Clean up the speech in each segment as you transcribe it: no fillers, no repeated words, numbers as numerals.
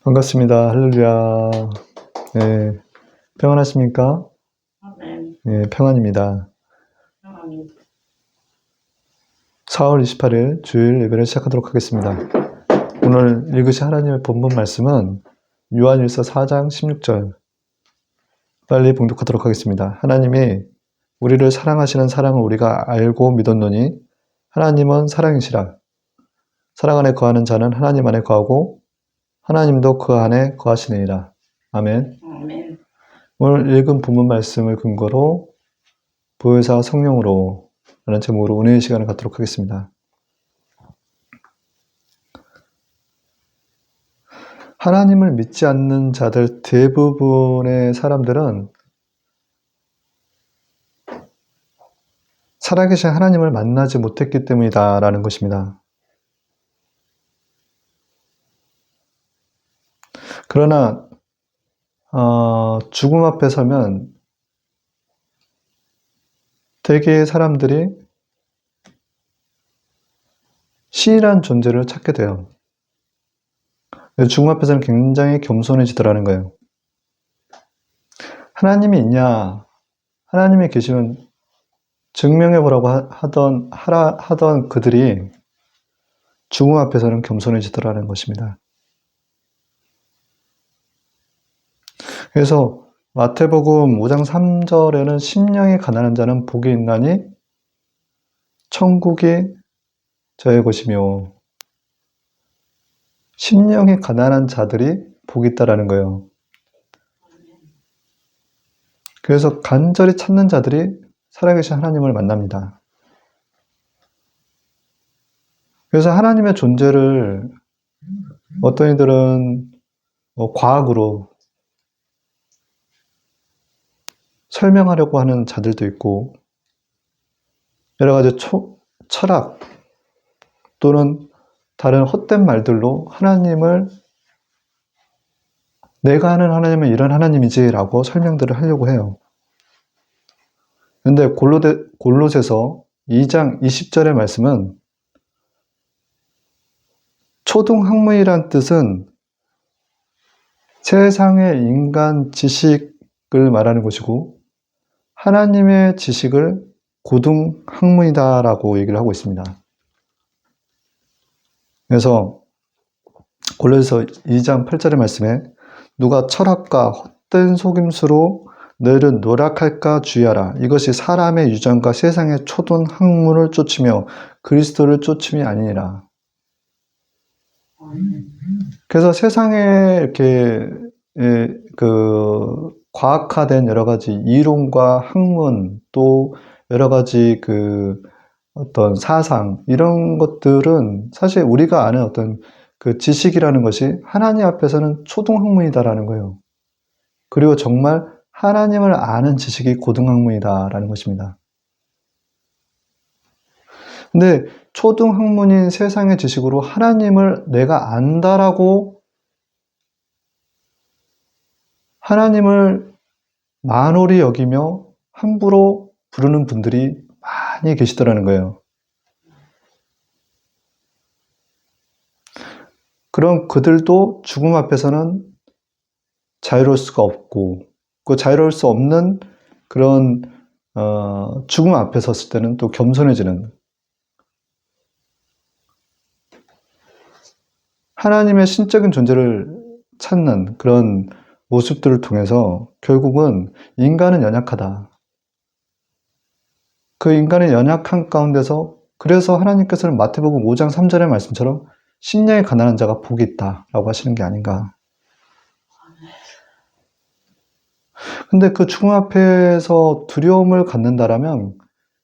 반갑습니다. 할렐루야. 네, 평안하십니까? 아멘. 네, 평안입니다. 아멘. 4월 28일 주일 예배를 시작하도록 하겠습니다. 오늘 읽으신 하나님의 본문 말씀은 요한일서 4장 16절. 빨리 봉독하도록 하겠습니다. 하나님이 우리를 사랑하시는 사랑을 우리가 알고 믿었노니 하나님은 사랑이시라. 사랑 안에 거하는 자는 하나님 안에 거하고 하나님도 그 안에 거하시느니라. 아멘. 아멘. 오늘 읽은 본문 말씀을 근거로 보혜사 성령으로 라는 제목으로 은혜의 시간을 갖도록 하겠습니다. 하나님을 믿지 않는 자들 대부분의 사람들은 살아계신 하나님을 만나지 못했기 때문이다 라는 것입니다. 그러나 죽음 앞에 서면 대개의 사람들이 신이란 존재를 찾게 돼요. 죽음 앞에서는 굉장히 겸손해지더라는 거예요. 하나님이 있냐? 하나님이 계시면 증명해보라고 하던 그들이 죽음 앞에서는 겸손해지더라는 것입니다. 그래서 마태복음 5장 3절에는 심령이 가난한 자는 복이 있나니 천국이 저의 것이며, 심령이 가난한 자들이 복이 있다라는 거예요. 그래서 간절히 찾는 자들이 살아계신 하나님을 만납니다. 그래서 하나님의 존재를 어떤 이들은 과학으로 설명하려고 하는 자들도 있고, 여러 가지 철학 또는 다른 헛된 말들로 하나님을 내가 아는 하나님은 이런 하나님이지 라고 설명들을 하려고 해요. 그런데 골로새서 2장 20절의 말씀은 초등학문이란 뜻은 세상의 인간 지식을 말하는 것이고 하나님의 지식을 고등학문이다 라고 얘기를 하고 있습니다. 그래서 골로새서 2장 8절의 말씀에 누가 철학과 헛된 속임수로 너희를 노략할까 주의하라. 이것이 사람의 유전과 세상의 초돈 학문을 쫓으며 그리스도를 쫓음이 아니니라. 그래서 세상에 이렇게 과학화된 여러 가지 이론과 학문 또 여러 가지 어떤 사상 이런 것들은 사실 우리가 아는 어떤 그 지식이라는 것이 하나님 앞에서는 초등학문이다라는 거예요. 그리고 정말 하나님을 아는 지식이 고등학문이다라는 것입니다. 근데 초등학문인 세상의 지식으로 하나님을 내가 안다라고 하나님을 만홀히 여기며 함부로 부르는 분들이 많이 계시더라는 거예요. 그런 그들도 죽음 앞에서는 자유로울 수가 없고, 그 자유로울 수 없는 그런 죽음 앞에 섰을 때는 또 겸손해지는, 하나님의 신적인 존재를 찾는 그런 모습들을 통해서 결국은 인간은 연약하다. 그 인간의 연약한 가운데서 그래서 하나님께서는 마태복음 5장 3절의 말씀처럼 심령이 가난한 자가 복이 있다라고 하시는 게 아닌가. 근데 그 죽음 앞에서 두려움을 갖는다라면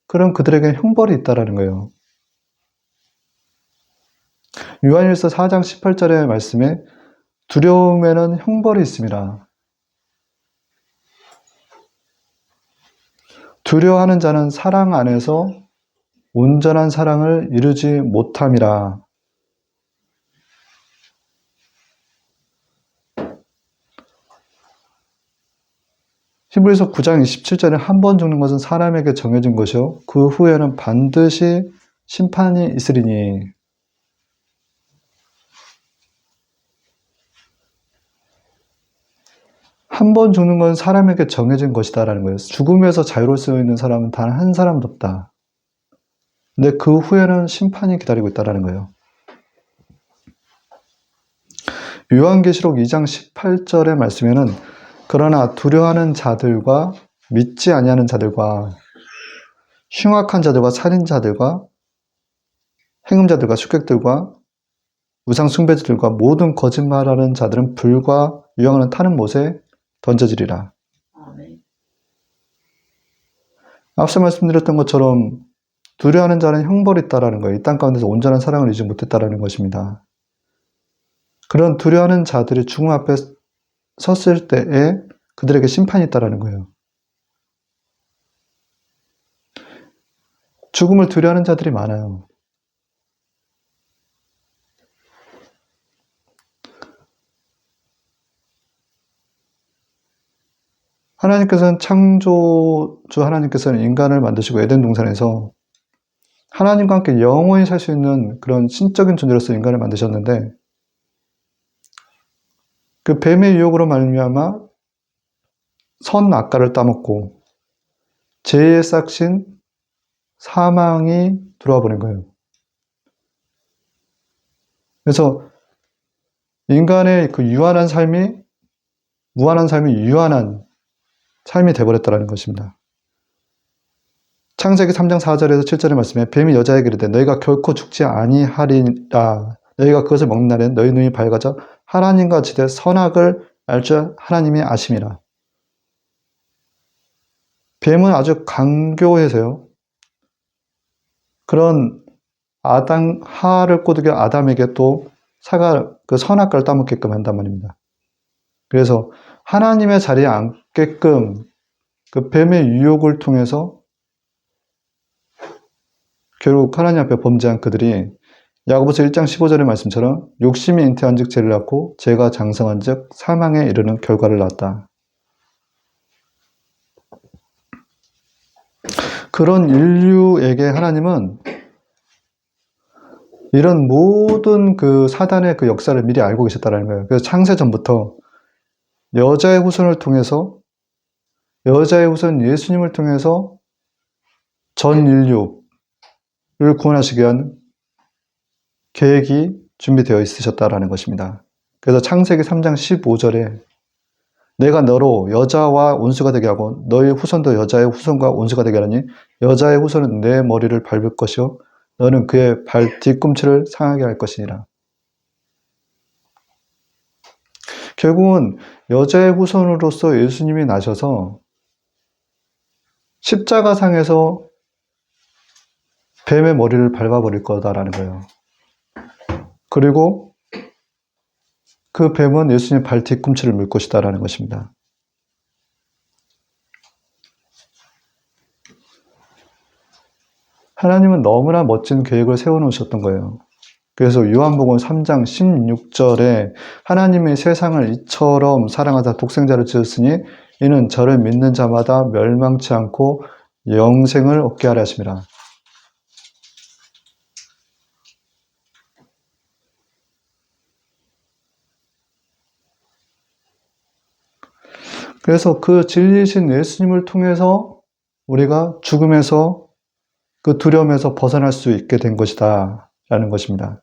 그럼 그들에게 형벌이 있다라는 거예요. 요한일서 4장 18절의 말씀에 두려움에는 형벌이 있습니다. 두려워하는 자는 사랑 안에서 온전한 사랑을 이루지 못함이라. 히브리서 9장 27절에 한 번 죽는 것은 사람에게 정해진 것이요 그 후에는 반드시 심판이 있으리니. 한 번 죽는 건 사람에게 정해진 것이다라는 거예요. 죽음에서 자유로울 수 있는 사람은 단 한 사람도 없다. 근데 그 후에는 심판이 기다리고 있다라는 거예요. 요한계시록 2장 18절의 말씀에는 그러나 두려워하는 자들과 믿지 아니하는 자들과 흉악한 자들과 살인자들과 행음자들과 숙객들과 우상 숭배자들과 모든 거짓말하는 자들은 불과 유황을 타는 못에 던져지리라. 아멘. 앞서 말씀드렸던 것처럼 두려워하는 자는 형벌이 있다라는 거예요. 이 땅 가운데서 온전한 사랑을 이루지 못했다라는 것입니다. 그런 두려워하는 자들이 죽음 앞에 섰을 때에 그들에게 심판이 있다라는 거예요. 죽음을 두려워하는 자들이 많아요. 하나님께서는 창조주 하나님께서는 인간을 만드시고 에덴 동산에서 하나님과 함께 영원히 살 수 있는 그런 신적인 존재로서 인간을 만드셨는데 그 뱀의 유혹으로 말미암아 선악과를 따먹고 죄의 싹신 사망이 들어와 버린 거예요. 그래서 인간의 그 유한한 삶이 무한한 삶이 유한한 삶이 되어버렸다는 것입니다. 창세기 3장 4절에서 7절의 말씀에 뱀이 여자에게 이르되 너희가 결코 죽지 아니하리라. 너희가 그것을 먹는 날에는 너희 눈이 밝아져 하나님과 같이 되 선악을 알 줄 하나님이 아심이라. 뱀은 아주 강교해서요. 그런 하를 꼬드겨 아담에게 또 그 선악과를 따먹게끔 한단 말입니다. 그래서 하나님의 자리에 앉게끔 그 뱀의 유혹을 통해서 결국 하나님 앞에 범죄한 그들이 야고보서 1장 15절의 말씀처럼 욕심이 잉태한 즉 죄를 낳고 죄가 장성한 즉 사망에 이르는 결과를 낳았다. 그런 인류에게 하나님은 이런 모든 그 사단의 그 역사를 미리 알고 계셨다는 거예요. 그래서 창세 전부터 여자의 후손을 통해서 여자의 후손 예수님을 통해서 전 인류를 구원하시기 위한 계획이 준비되어 있으셨다라는 것입니다. 그래서 창세기 3장 15절에 내가 너로 여자와 온수가 되게 하고 너의 후손도 여자의 후손과 온수가 되게 하니 여자의 후손은 내 머리를 밟을 것이요 너는 그의 발 뒤꿈치를 상하게 할 것이니라. 결국은 여자의 후손으로서 예수님이 나셔서 십자가상에서 뱀의 머리를 밟아버릴 거다라는 거예요. 그리고 그 뱀은 예수님의 발 뒤꿈치를 물 것이다라는 것입니다. 하나님은 너무나 멋진 계획을 세워놓으셨던 거예요. 그래서 요한복음 3장 16절에 하나님이 세상을 이처럼 사랑하사 독생자를 주셨으니 이는 저를 믿는 자마다 멸망치 않고 영생을 얻게 하려 하심이라. 그래서 그 진리이신 예수님을 통해서 우리가 죽음에서 그 두려움에서 벗어날 수 있게 된 것이다 라는 것입니다.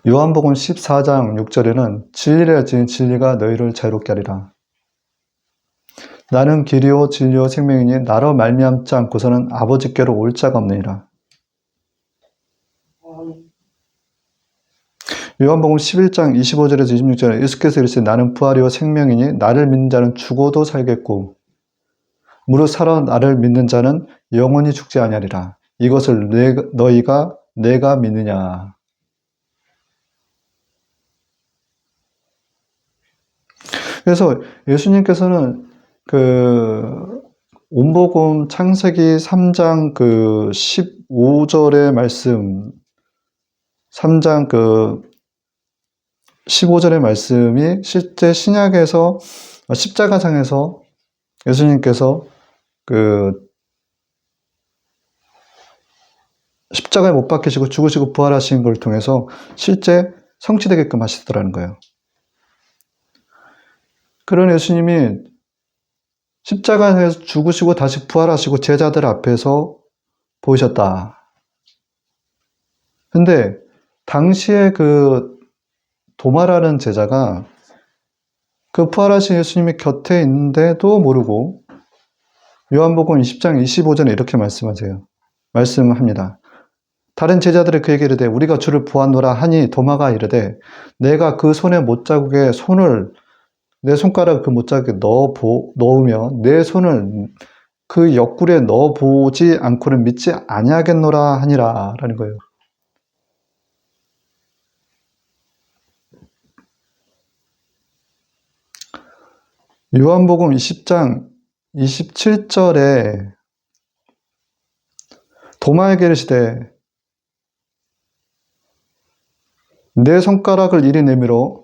요한복음 14장 6절에는 진리라 지은 진리가 너희를 자유롭게 하리라. 나는 길이요 진리요 생명이니 나로 말미암지 않고서는 아버지께로 올 자가 없느니라. 요한복음 11장 25절에서 26절에 예수께서 이르시되 나는 부활이요 생명이니 나를 믿는 자는 죽어도 살겠고 무릇 살아 나를 믿는 자는 영원히 죽지 아니하리라. 이것을 너희가 내가 믿느냐. 그래서 예수님께서는 그 온복음 창세기 3장 그 15절의 말씀 3장 그 15절의 말씀이 실제 신약에서 십자가상에서 예수님께서 그 십자가에 못 박히시고 죽으시고 부활하신 걸 통해서 실제 성취되게끔 하시더라는 거예요. 그런 예수님이 십자가에서 죽으시고 다시 부활하시고 제자들 앞에서 보이셨다. 근데 당시에 그 도마라는 제자가 그 부활하신 예수님이 곁에 있는데도 모르고 요한복음 20장 25절에 이렇게 말씀합니다. 다른 제자들이 그에게 이르되 우리가 주를 보았노라 하니 도마가 이르되 내가 그 손의 못자국에 내 손가락을 그 못자국에 넣으면 내 손을 그 옆구리에 넣어보지 않고는 믿지 아니하겠노라 하니라 라는 거예요. 요한복음 20장 27절에 도마에게 이르시되 내 손가락을 이리 내밀어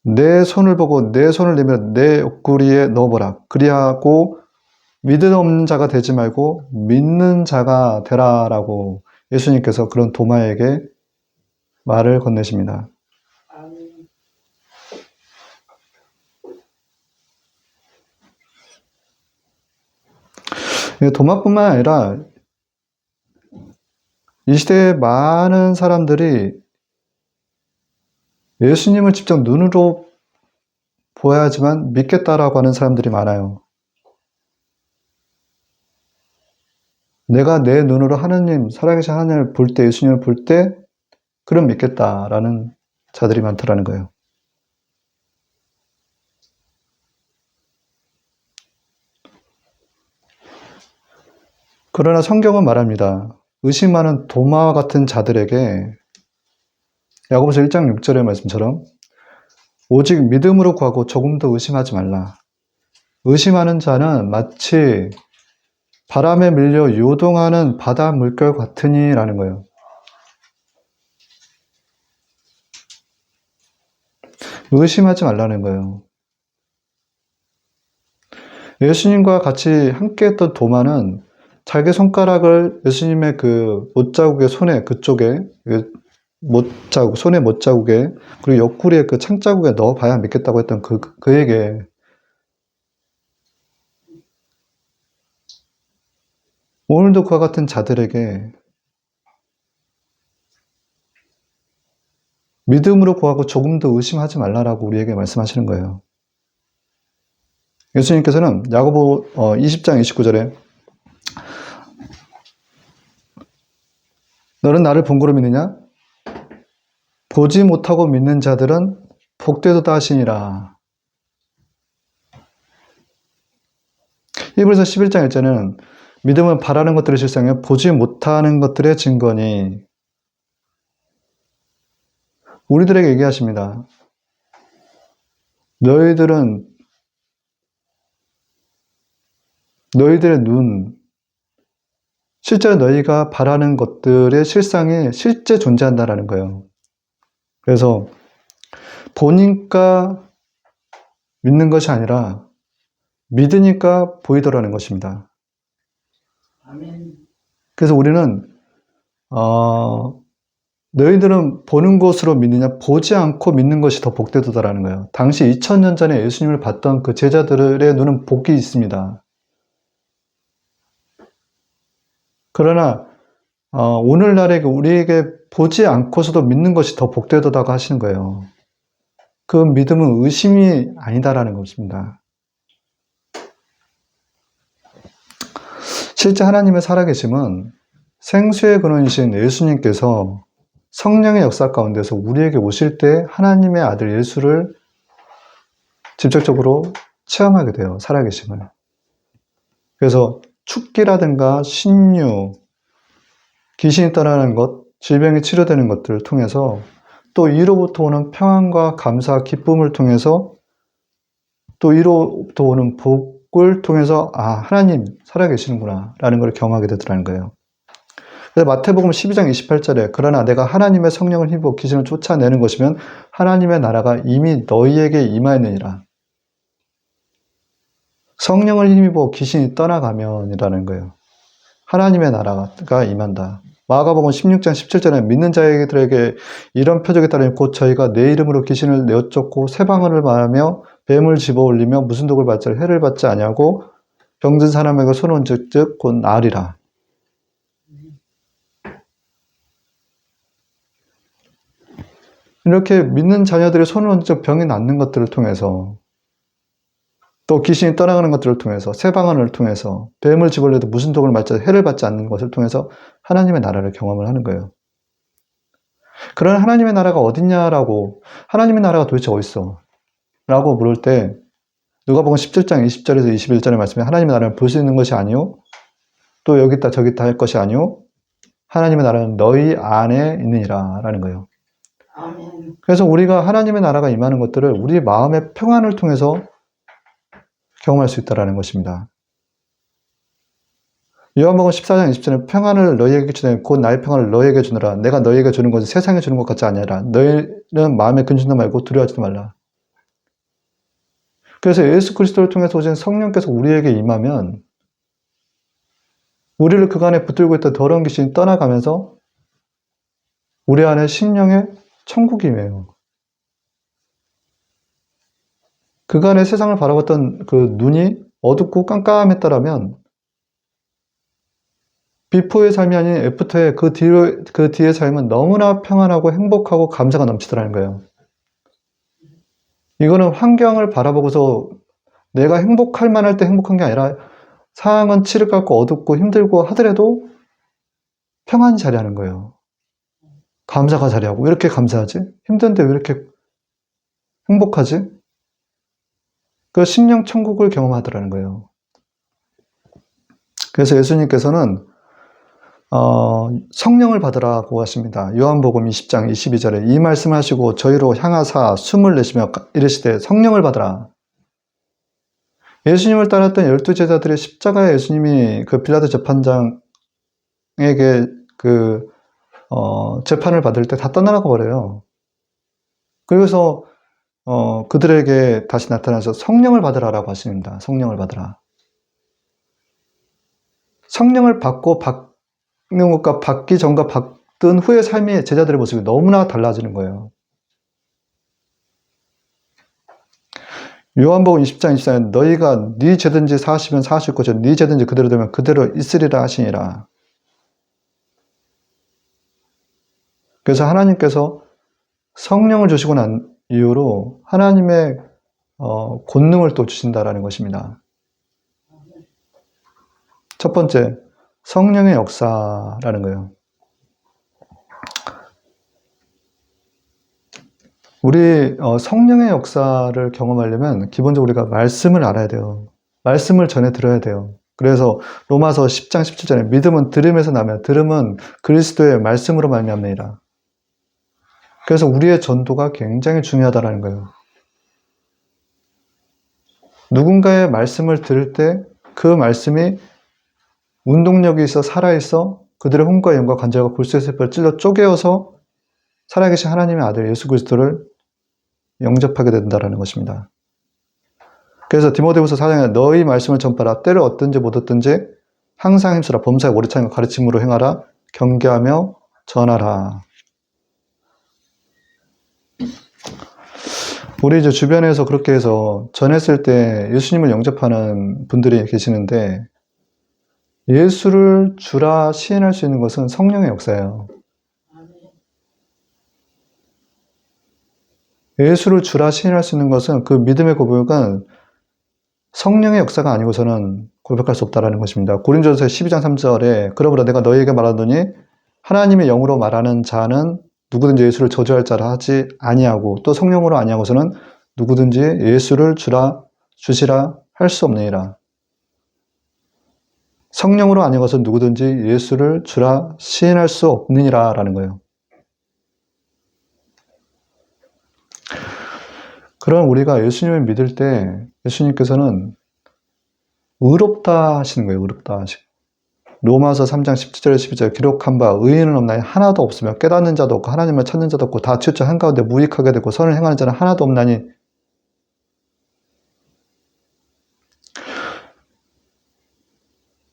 내 손을 보고 내 손을 내밀어 내 옆구리에 넣어보라. 그리하고 믿음 없는 자가 되지 말고 믿는 자가 되라라고 예수님께서 그런 도마에게 말을 건네십니다. 아멘. 도마뿐만 아니라 이 시대에 많은 사람들이 예수님을 직접 눈으로 보아야지만 믿겠다라고 하는 사람들이 많아요. 내가 내 눈으로 살아계신 하나님을 볼 때, 예수님을 볼 때, 그럼 믿겠다라는 자들이 많더라는 거예요. 그러나 성경은 말합니다. 의심하는 도마와 같은 자들에게 야고보서 1장 6절의 말씀처럼 오직 믿음으로 구하고 조금도 의심하지 말라. 의심하는 자는 마치 바람에 밀려 요동하는 바다 물결 같으니 라는 거예요. 의심하지 말라는 거예요. 예수님과 같이 함께 했던 도마는 자기 손가락을 예수님의 그 못자국의 손에 그쪽에 손의 못자국에 그리고 옆구리에 그 창자국에 넣어봐야 믿겠다고 했던 그에게 오늘도 그와 같은 자들에게 믿음으로 구하고 조금도 의심하지 말라라고 우리에게 말씀하시는 거예요. 예수님께서는 야고보 20장 29절에 너는 나를 본거로 믿느냐? 보지 못하고 믿는 자들은 복되도다 하시니라. 히브리서 11장 1절에는 믿음은 바라는 것들의 실상이요 보지 못하는 것들의 증거니. 우리들에게 얘기하십니다. 너희들의 눈, 실제로 너희가 바라는 것들의 실상이 실제 존재한다라는 거예요. 그래서 보니까 믿는 것이 아니라 믿으니까 보이더라는 것입니다. 아멘. 그래서 우리는 너희들은 보는 것으로 믿느냐 보지 않고 믿는 것이 더 복되도다라는 거예요. 당시 2000년 전에 예수님을 봤던 그 제자들의 눈은 복이 있습니다. 그러나 오늘날에 우리에게 보지 않고서도 믿는 것이 더 복되도다고 하시는 거예요. 그 믿음은 의심이 아니다라는 것입니다. 실제 하나님의 살아계심은 생수의 근원이신 예수님께서 성령의 역사 가운데서 우리에게 오실 때 하나님의 아들 예수를 직접적으로 체험하게 돼요. 살아계심을. 그래서 축기라든가 신유, 귀신이 떠나는 것, 질병이 치료되는 것들을 통해서 또 이로부터 오는 평안과 감사, 기쁨을 통해서 또 이로부터 오는 복을 통해서 하나님 살아계시는구나 라는 걸 경험하게 되더라는 거예요. 그래서 마태복음 12장 28절에 그러나 내가 하나님의 성령을 힘입어 귀신을 쫓아내는 것이면 하나님의 나라가 이미 너희에게 임하였느니라. 성령을 힘입어 귀신이 떠나가면이라는 거예요. 하나님의 나라가 임한다. 마가복음 16장 17절에 믿는 자들에게 이런 표적에 따르니 곧 저희가 내 이름으로 귀신을 내어쫓고 새 방언을 말하며 뱀을 집어올리며 무슨 독을 받지 해를 받지 아니하고 병든 사람에게 손은 즉 곧 나으리라. 이렇게 믿는 자녀들의 손을 얹어 병이 낫는 것들을 통해서 또 귀신이 떠나가는 것들을 통해서 새 방언을 통해서 뱀을 집어올려도 무슨 독을 맞지 해를 받지 않는 것을 통해서 하나님의 나라를 경험을 하는 거예요. 그런 하나님의 나라가 어딨냐라고 하나님의 나라가 도대체 어딨어? 라고 물을 때 누가복음 17장 20절에서 21절의 말씀에 하나님의 나라를 볼 수 있는 것이 아니요 또 여기 있다 저기 있다 할 것이 아니요 하나님의 나라는 너희 안에 있느니라 라는 거예요. 아멘. 그래서 우리가 하나님의 나라가 임하는 것들을 우리 마음의 평안을 통해서 경험할 수 있다는 것입니다. 요한복음 14장 20절에 평안을 너희에게 주되 곧 나의 평안을 너희에게 주느라 내가 너희에게 주는 것은 세상에 주는 것 같지 아니하라. 너희는 마음에 근심도 말고 두려워하지도 말라. 그래서 예수 그리스도를 통해서 오신 성령께서 우리에게 임하면 우리를 그간에 붙들고 있던 더러운 귀신이 떠나가면서 우리 안에 심령의 천국이 임해요. 그간의 세상을 바라봤던 그 눈이 어둡고 깜깜했다라면 비포의 삶이 아닌 애프터의 그 뒤의 삶은 너무나 평안하고 행복하고 감사가 넘치더라는 거예요. 이거는 환경을 바라보고서 내가 행복할 만할 때 행복한 게 아니라 상황은 칠흑 같고 어둡고 힘들고 하더라도 평안히 자리하는 거예요. 감사가 자리하고 왜 이렇게 감사하지? 힘든데 왜 이렇게 행복하지? 그 심령 천국을 경험하더라는 거예요. 그래서 예수님께서는 성령을 받으라고 하십니다. 요한복음 20장 22절에 이 말씀을 하시고 저희로 향하사 숨을 내쉬며 이르시되 성령을 받으라. 예수님을 따랐던 12제자들의 십자가에 예수님이 그 빌라도 재판장에게 재판을 받을 때 다 떠나가 버려요. 그래서 그들에게 다시 나타나서 성령을 받으라라고 하십니다. 성령을 받으라. 성령을 받고 받는 것과 받기 전과 받은 후의 삶이 제자들의 모습이 너무나 달라지는 거예요. 요한복음 20장 24절에 너희가 네 죄든지 사하시면 사하실 것이요 네 죄든지 그대로 되면 그대로 있으리라 하시니라. 그래서 하나님께서 성령을 주시고 난 이후로 하나님의 권능을 또 주신다라는 것입니다. 첫 번째, 성령의 역사라는 거예요. 우리 성령의 역사를 경험하려면 기본적으로 우리가 말씀을 알아야 돼요. 말씀을 전해 들어야 돼요. 그래서 로마서 10장 17절에 믿음은 들음에서 나며 들음은 그리스도의 말씀으로 말미암느니라. 그래서 우리의 전도가 굉장히 중요하다는 거예요. 누군가의 말씀을 들을 때 그 말씀이 운동력이 있어 살아있어 그들의 혼과 영과 관절과 골수에서 찔러 쪼개어서 살아계신 하나님의 아들 예수 그리스도를 영접하게 된다는 것입니다. 그래서 디모데후서 4장에 너희 말씀을 전파라 때를 얻든지 못 얻든지 항상 힘쓰라 범사에 오래 참여 가르침으로 행하라 경계하며 전하라. 우리 이제 주변에서 그렇게 해서 전했을 때 예수님을 영접하는 분들이 계시는데 예수를 주라 시인할 수 있는 것은 성령의 역사예요. 예수를 주라 시인할 수 있는 것은 그 믿음의 고백은 성령의 역사가 아니고서는 고백할 수 없다는 것입니다. 고린도전서 12장 3절에 그러므로 내가 너희에게 말하노니 하나님의 영으로 말하는 자는 누구든지 예수를 저주할 자라 하지 아니하고 또 성령으로 아니하고서는 누구든지 예수를 주시라 할 수 없느니라. 성령으로 아니고서 누구든지 예수를 주라 시인할 수 없느니라 라는 거예요. 그럼 우리가 예수님을 믿을 때 예수님께서는 의롭다 하시는 거예요. 의롭다 하시고. 로마서 3장 17절 12절 기록한 바 의인은 없나니 하나도 없으며 깨닫는 자도 없고 하나님을 찾는 자도 없고 다 치우쳐 한가운데 무익하게 되고 선을 행하는 자는 하나도 없나니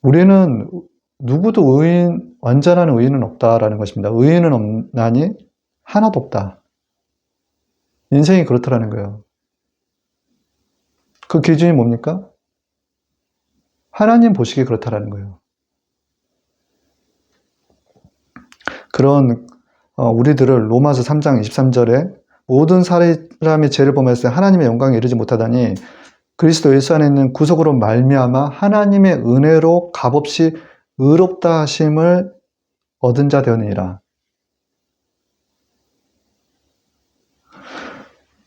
우리는 누구도 완전한 의인은 없다라는 것입니다. 의인은 없나니 하나도 없다. 인생이 그렇다라는 거예요. 그 기준이 뭡니까? 하나님 보시기에 그렇다라는 거예요. 그런 우리들을 로마서 3장 23절에 모든 사람이 죄를 범했을 때 하나님의 영광에 이르지 못하다니 그리스도 예수 안에 있는 구속으로 말미암아 하나님의 은혜로 값없이 의롭다 하심을 얻은 자 되었느니라.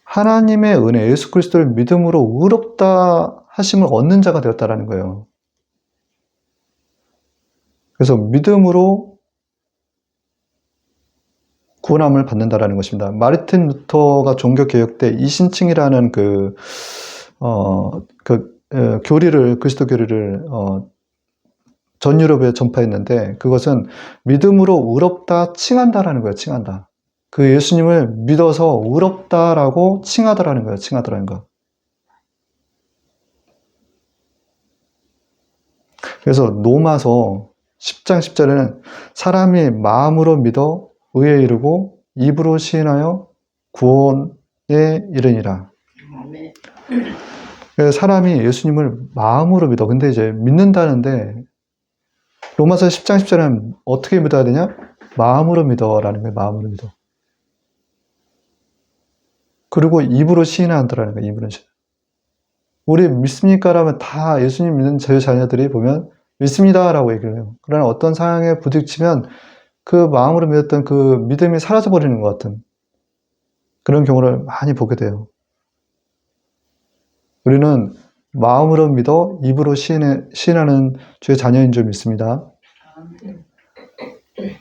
하나님의 은혜, 예수 그리스도를 믿음으로 의롭다 하심을 얻는 자가 되었다라는 거예요. 그래서 믿음으로 구원함을 받는다라는 것입니다. 마르틴 루터가 종교개혁 때 이신층이라는 그리스도 교리를 전 유럽에 전파했는데 그것은 믿음으로 의롭다 칭한다라는 거예요. 칭한다. 그 예수님을 믿어서 의롭다라고 칭하더라는 거예요. 칭하더라는 거. 그래서 로마서 10장 10절에는 사람이 마음으로 믿어 의에 이르고 입으로 시인하여 구원에 이르니라. 아멘. 그래서 사람이 예수님을 마음으로 믿어. 근데 이제 믿는다는데 로마서 10장 10절에는 어떻게 믿어야 되냐? 마음으로 믿어라는 거예요. 마음으로 믿어. 그리고 입으로 시인한다라는 거예요. 입으로 시인. 우리 믿습니까? 라면 다 예수님 믿는 저희 자녀들이 보면 믿습니다라고 얘기를 해요. 그러나 어떤 상황에 부딪히면 그 마음으로 믿었던 그 믿음이 사라져버리는 것 같은 그런 경우를 많이 보게 돼요. 우리는 마음으로 믿어 입으로 시인하는 주의 자녀인 줄 믿습니다. 아멘.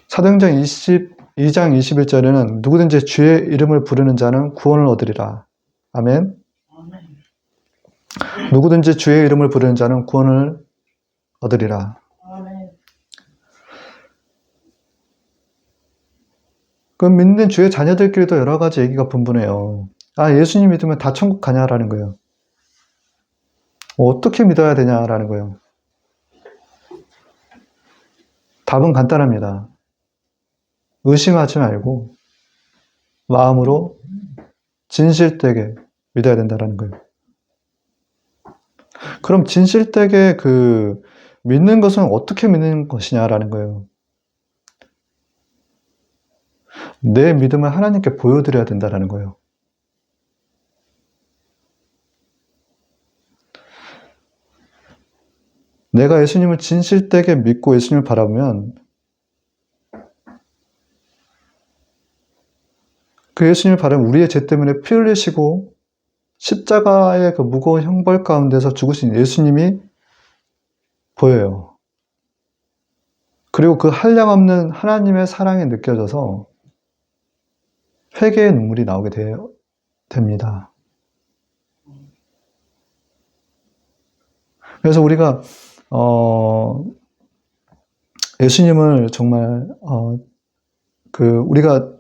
사도행전 22장 21절에는 누구든지 주의 이름을 부르는 자는 구원을 얻으리라. 아멘. 아멘. 누구든지 주의 이름을 부르는 자는 구원을 얻으리라. 아멘. 그 믿는 주의 자녀들끼리도 여러 가지 얘기가 분분해요. 아, 예수님 믿으면 다 천국 가냐라는 거예요. 어떻게 믿어야 되냐라는 거예요. 답은 간단합니다. 의심하지 말고 마음으로 진실되게 믿어야 된다는 거예요. 그럼 진실되게 믿는 것은 어떻게 믿는 것이냐라는 거예요. 내 믿음을 하나님께 보여드려야 된다는 거예요. 내가 예수님을 진실되게 믿고 예수님을 바라보면 그 예수님을 바라보면 우리의 죄 때문에 피 흘리시고 십자가의 그 무거운 형벌 가운데서 죽으신 예수님이 보여요. 그리고 그 한량없는 하나님의 사랑이 느껴져서 회개의 눈물이 나오게 됩니다. 그래서 우리가 예수님을 정말 우리가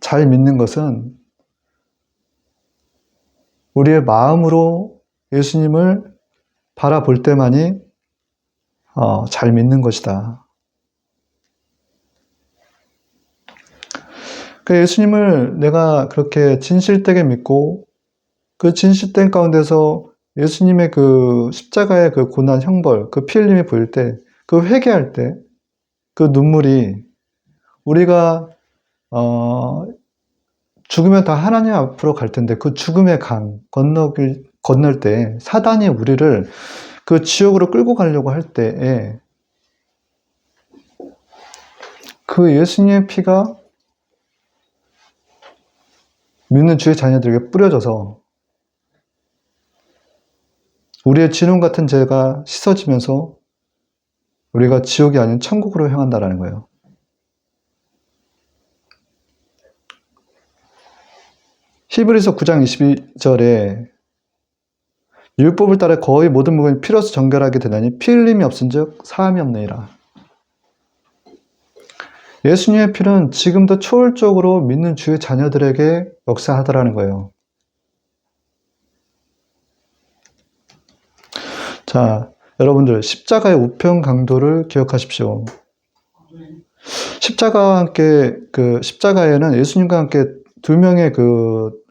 잘 믿는 것은 우리의 마음으로 예수님을 바라볼 때만이 잘 믿는 것이다. 예수님을 내가 그렇게 진실되게 믿고 그 진실된 가운데서 예수님의 그 십자가의 그 고난 형벌, 그 피 흘림이 보일 때, 그 회개할 때, 그 눈물이 우리가 죽으면 다 하나님 앞으로 갈 텐데 그 죽음의 강 건널 때 사단이 우리를 그 지옥으로 끌고 가려고 할 때에 그 예수님의 피가 믿는 주의 자녀들에게 뿌려져서 우리의 진홍 같은 죄가 씻어지면서 우리가 지옥이 아닌 천국으로 향한다라는 거예요. 히브리서 9장 22절에 율법을 따라 거의 모든 물건이 피로서 정결하게 되나니 피 흘림이 없은즉 사함이 없느니라. 예수님의 피는 지금도 초월적으로 믿는 주의 자녀들에게 역사하더라는 거예요. 자, 여러분들 십자가의 우편 강도를 기억하십시오. 아멘. 십자가와 함께 십자가에는 예수님과 함께 두 명의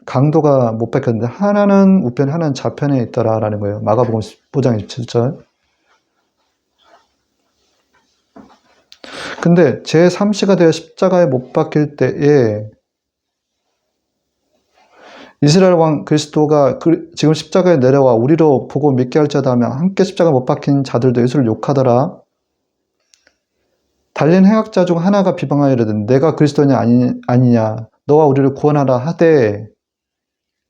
강도가 못 박혔는데 하나는 우편, 하나는 좌편에 있더라라는 거예요. 마가복음 15장 27절. 근데 제3시가 되어 십자가에 못 박힐 때에 이스라엘 왕 그리스도가 지금 십자가에 내려와 우리로 보고 믿게 할지어다 하며 함께 십자가에 못 박힌 자들도 예수를 욕하더라. 달린 행악자 중 하나가 비방하여 이르되 내가 그리스도냐 아니냐 너와 우리를 구원하라 하되,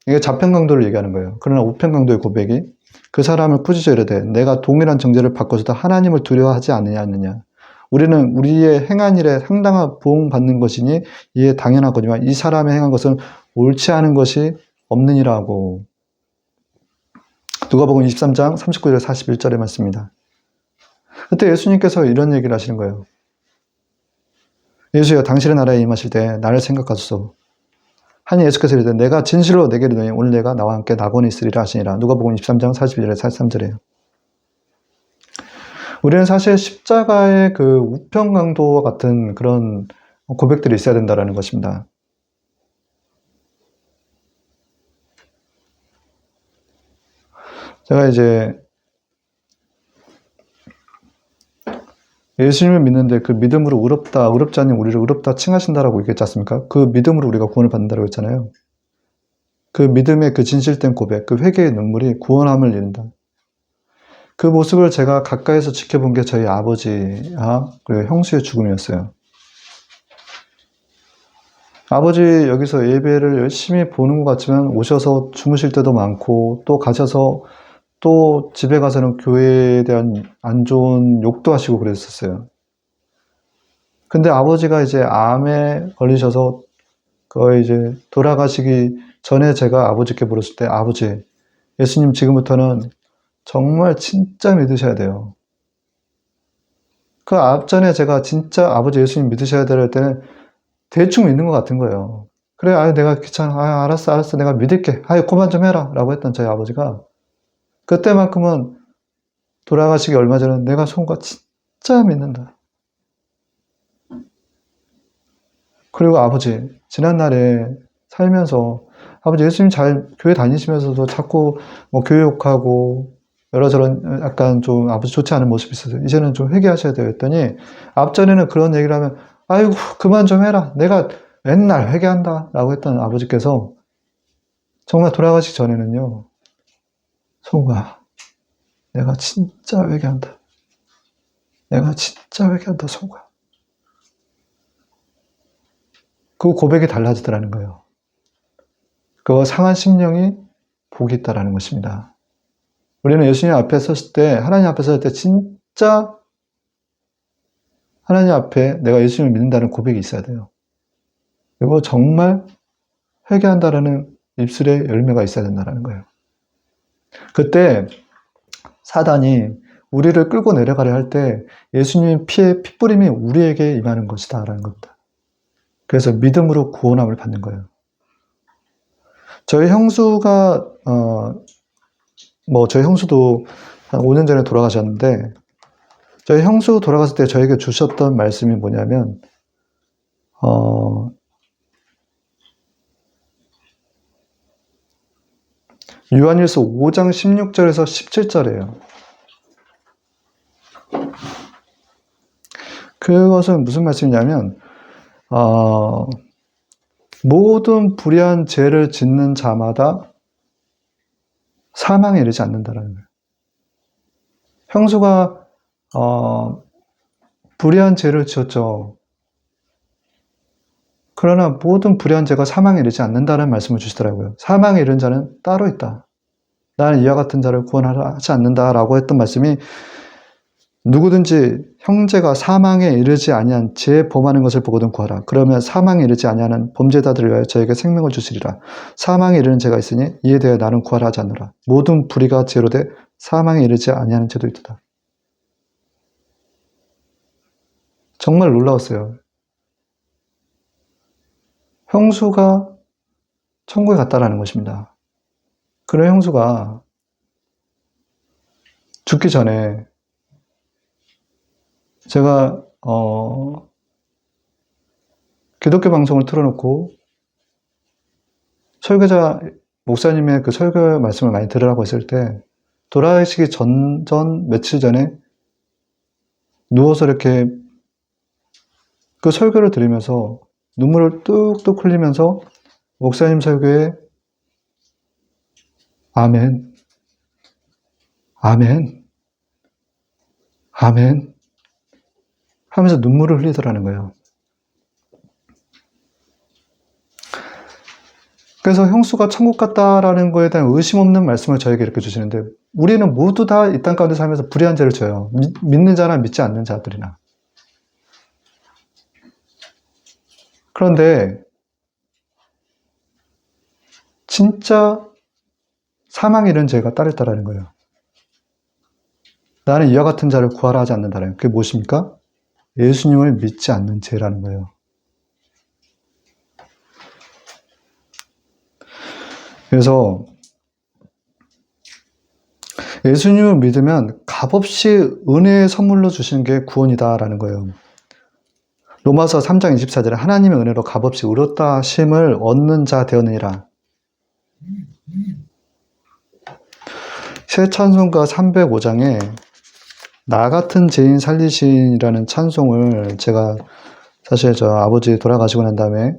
이게 좌편 강도를 얘기하는 거예요. 그러나 우편 강도의 고백이 그 사람을 꾸짖어 이르되 내가 동일한 정죄를 받고서도 하나님을 두려워하지 않느냐. 우리는 우리의 행한 일에 상당한 보응 받는 것이니 이에 당연하거니와 이 사람의 행한 것은 옳지 않은 것이 없느니라고. 누가복음 23장 39절 41절의 말씀입니다. 그때 예수님께서 이런 얘기를 하시는 거예요. 예수여 당신의 나라에 임하실 때 나를 생각하소서. 하니 예수께서 이르되 내가 진실로 내게 이르노니 오늘 내가 나와 함께 낙원에 있으리라 하시니라. 누가복음 23장 41절에 43절이에요. 우리는 사실 십자가의 우편 강도와 같은 그런 고백들이 있어야 된다는 것입니다. 제가 이제 예수님을 믿는데 그 믿음으로 의롭지 않니 우리를 의롭다 칭하신다라고 얘기했지 않습니까? 그 믿음으로 우리가 구원을 받는다고 했잖아요. 그 믿음의 그 진실된 고백, 그 회개의 눈물이 구원함을 이룬다. 그 모습을 제가 가까이서 지켜본 게 저희 아버지와 그리고 형수의 죽음이었어요. 아버지 여기서 예배를 열심히 보는 것 같지만 오셔서 주무실 때도 많고 또 가셔서 또 집에 가서는 교회에 대한 안 좋은 욕도 하시고 그랬었어요. 근데 아버지가 이제 암에 걸리셔서 거의 이제 돌아가시기 전에 제가 아버지께 물었을 때 아버지, 예수님 지금부터는 정말 진짜 믿으셔야 돼요. 그 앞전에 제가 진짜 아버지 예수님 믿으셔야 될 때는 대충 믿는 것 같은 거예요. 그래, 내가 귀찮아. 알았어. 내가 믿을게. 그만 좀 해라. 라고 했던 저희 아버지가 그때만큼은 돌아가시기 얼마 전에 내가 성우가 진짜 믿는다. 그리고 아버지, 지난날에 살면서 아버지 예수님 잘 교회 다니시면서도 자꾸 교회 욕하고 여러저런 약간 좀 아버지 좋지 않은 모습이 있어서 이제는 좀 회개하셔야 돼요 했더니 앞전에는 그런 얘기를 하면 아이고 그만 좀 해라. 내가 맨날 회개한다 라고 했던 아버지께서 정말 돌아가시기 전에는요. 성우가 내가 진짜 회개한다. 내가 진짜 회개한다 성우가. 그 고백이 달라지더라는 거예요. 그 상한 심령이 복이 있다라는 것입니다. 우리는 예수님 앞에 섰을 때, 하나님 앞에 섰을 때 진짜 하나님 앞에 내가 예수님을 믿는다는 고백이 있어야 돼요. 그리고 정말 회개한다라는 입술의 열매가 있어야 된다는 거예요. 그때 사단이 우리를 끌고 내려가려 할 때 예수님의 피의 핏부림이 우리에게 임하는 것이다 라는 겁니다. 그래서 믿음으로 구원함을 받는 거예요. 저희 형수가 저희 형수도 한 5년 전에 돌아가셨는데 저희 형수 돌아갔을 때 저에게 주셨던 말씀이 뭐냐면 요한일서 5장 16절에서 17절이에요. 그것은 무슨 말씀이냐면 모든 불의한 죄를 짓는 자마다 사망에 이르지 않는다라는 거예요. 형수가 불의한 죄를 지었죠. 그러나 모든 불의한 죄가 사망에 이르지 않는다는 말씀을 주시더라고요. 사망에 이른 자는 따로 있다. 나는 이와 같은 자를 구원하지 않는다라고 했던 말씀이 누구든지 형제가 사망에 이르지 아니한 죄 범하는 것을 보거든 구하라. 그러면 사망에 이르지 아니하는 범죄자들을 위하여 저에게 생명을 주시리라. 사망에 이르는 죄가 있으니 이에 대해 나는 구하라 하지 않노라. 모든 불의가 죄로 돼 사망에 이르지 아니하는 죄도 있다. 정말 놀라웠어요. 형수가 천국에 갔다라는 것입니다. 그런 형수가 죽기 전에 제가 기독교 방송을 틀어놓고 설교자 목사님의 그 설교 말씀을 많이 들으라고 했을 때 돌아가시기 며칠 전에 누워서 이렇게 그 설교를 들으면서 눈물을 뚝뚝 흘리면서 목사님 설교에 아멘, 아멘, 아멘 하면서 눈물을 흘리더라는 거예요. 그래서 형수가 천국 갔다라는 거에 대한 의심 없는 말씀을 저에게 이렇게 주시는데 우리는 모두 다 이 땅 가운데 살면서 불의한 죄를 져요. 믿는 자나 믿지 않는 자들이나. 그런데 진짜 사망에 이른 죄가 따르다라는 거예요. 나는 이와 같은 자를 구하라 하지 않는다라는 거예요. 그게 무엇입니까? 예수님을 믿지 않는 죄라는 거예요. 그래서 예수님을 믿으면 값없이 은혜의 선물로 주시는 게 구원이다라는 거예요. 로마서 3장 24절에 하나님의 은혜로 값없이 의롭다 하심을 얻는 자 되었느니라. 새 찬송가 305장에 나 같은 죄인 살리신이라는 찬송을 제가 사실 저 아버지 돌아가시고 난 다음에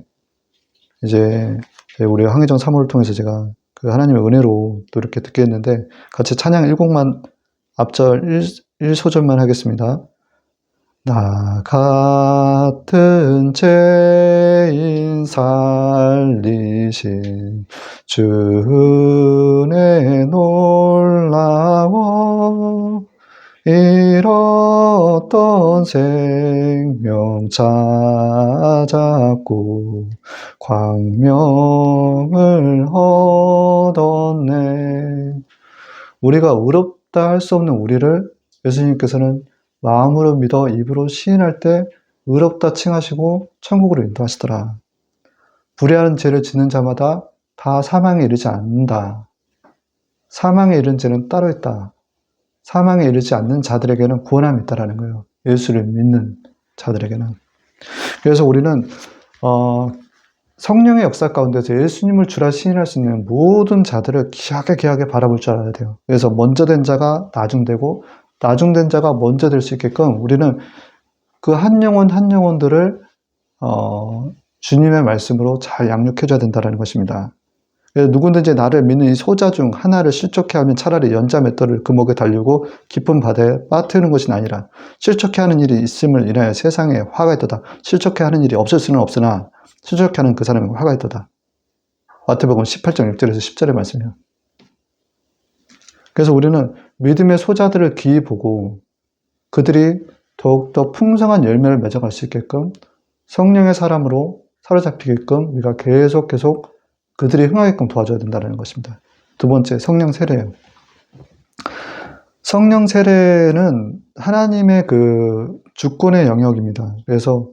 이제 우리 황희정 사모를 통해서 제가 그 하나님의 은혜로 또 이렇게 듣게 했는데 같이 찬양 1곡만 앞절 1소절만 하겠습니다. 나 같은 죄인 살리신 주 은혜 놀라워 잃었던 생명 찾았고 광명을 얻었네. 우리가 의롭다 할 수 없는 우리를 예수님께서는 마음으로 믿어 입으로 시인할 때 의롭다 칭하시고 천국으로 인도하시더라. 불의한 죄를 짓는 자마다 다 사망에 이르지 않는다. 사망에 이른 죄는 따로 있다. 사망에 이르지 않는 자들에게는 구원함이 있다라는 거예요. 예수를 믿는 자들에게는. 그래서 우리는 성령의 역사 가운데서 예수님을 주라 시인할 수 있는 모든 자들을 귀하게 바라볼 줄 알아야 돼요. 그래서 먼저 된 자가 나중되고 나중된 자가 먼저 될 수 있게끔 우리는 그 한 영혼 한 영혼들을 주님의 말씀으로 잘 양육해줘야 된다는 것입니다. 누구든지 나를 믿는 이 소자 중 하나를 실족해 하면 차라리 연자 맷돌을 그 목에 달리고 깊은 바다에 빠뜨리는 것이 아니라 실족해 하는 일이 있음을 인하여 세상에 화가 있도다. 실족해 하는 일이 없을 수는 없으나 실족해 하는 그 사람에게 화가 있도다. 마태복음 18장 6절에서 10절의 말씀이에요. 그래서 우리는 믿음의 소자들을 귀히 보고 그들이 더욱더 풍성한 열매를 맺어갈 수 있게끔 성령의 사람으로 사로잡히게끔 우리가 계속 그들이 흥하게끔 도와줘야 된다는 것입니다. 두 번째, 성령 세례예요. 성령 세례는 하나님의 그 주권의 영역입니다. 그래서